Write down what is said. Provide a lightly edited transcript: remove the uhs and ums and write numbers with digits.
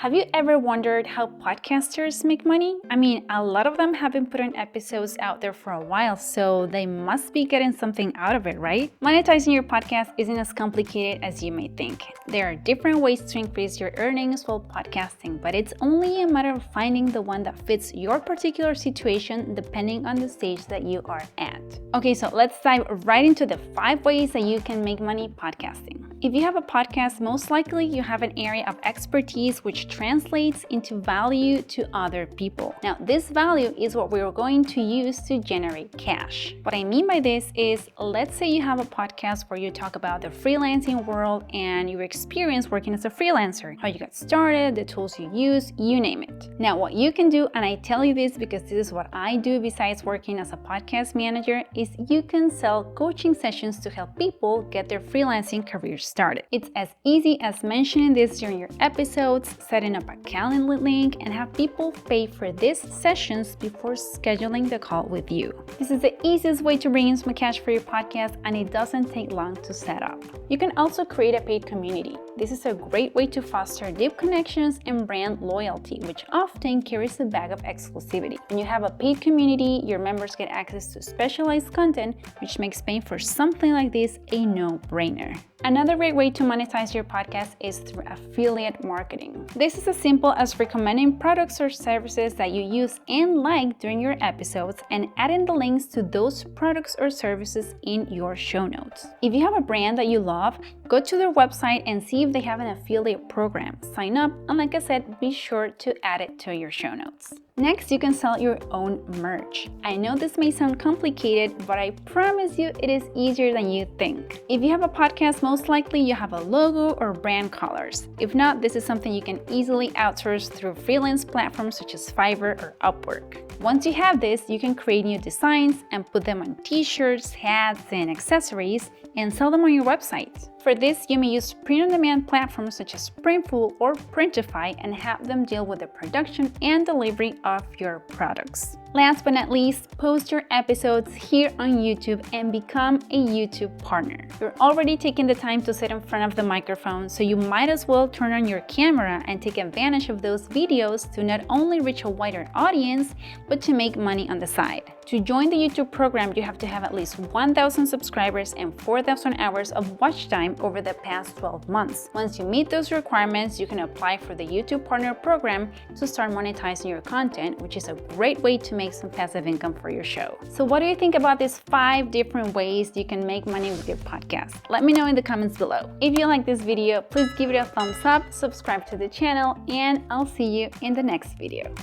Have you ever wondered how podcasters make money? I mean, a lot of them have been putting episodes out there for a while, so they must be getting something out of it, right? Monetizing your podcast isn't as complicated as you may think. There are different ways to increase your earnings while podcasting, but it's only a matter of finding the one that fits your particular situation depending on the stage that you are at. Okay, so let's dive right into the 5 ways that you can make money podcasting. If you have a podcast, most likely you have an area of expertise which translates into value to other people. Now, this value is what we're going to use to generate cash. What I mean by this is, let's say you have a podcast where you talk about the freelancing world and your experience working as a freelancer, how you got started, the tools you use, you name it. Now, what you can do, and I tell you this because this is what I do besides working as a podcast manager, is you can sell coaching sessions to help people get their freelancing career started. It's as easy as mentioning this during your episodes, setting up a Calendly link, and have people pay for these sessions before scheduling the call with you. This is the easiest way to bring in some cash for your podcast, and it doesn't take long to set up. You can also create a paid community. This is a great way to foster deep connections and brand loyalty, which often carries a bag of exclusivity. When you have a paid community, your members get access to specialized content, which makes paying for something like this a no-brainer. Another great way to monetize your podcast is through affiliate marketing. This is as simple as recommending products or services that you use and like during your episodes and adding the links to those products or services in your show notes. If you have a brand that you love, go to their website and see if they have an affiliate program. Sign up, and like I said, be sure to add it to your show notes. Next, you can sell your own merch. I know this may sound complicated, but I promise you it is easier than you think. If you have a podcast, most likely you have a logo or brand colors. If not, this is something you can easily outsource through freelance platforms such as Fiverr or Upwork. Once you have this, you can create new designs and put them on t-shirts, hats, and accessories and sell them on your website. For this, you may use print-on-demand platforms such as Printful or Printify and have them deal with the production and delivery of your products. Last but not least, post your episodes here on YouTube and become a YouTube partner. You're already taking the time to sit in front of the microphone, so you might as well turn on your camera and take advantage of those videos to not only reach a wider audience, but to make money on the side. To join the YouTube program, you have to have at least 1,000 subscribers and 4,000 hours of watch time over the past 12 months. Once you meet those requirements, you can apply for the YouTube Partner Program to start monetizing your content, which is a great way to make some passive income for your show. So what do you think about these 5 different ways you can make money with your podcast? Let me know in the comments below. If you like this video, please give it a thumbs up, subscribe to the channel, and I'll see you in the next video.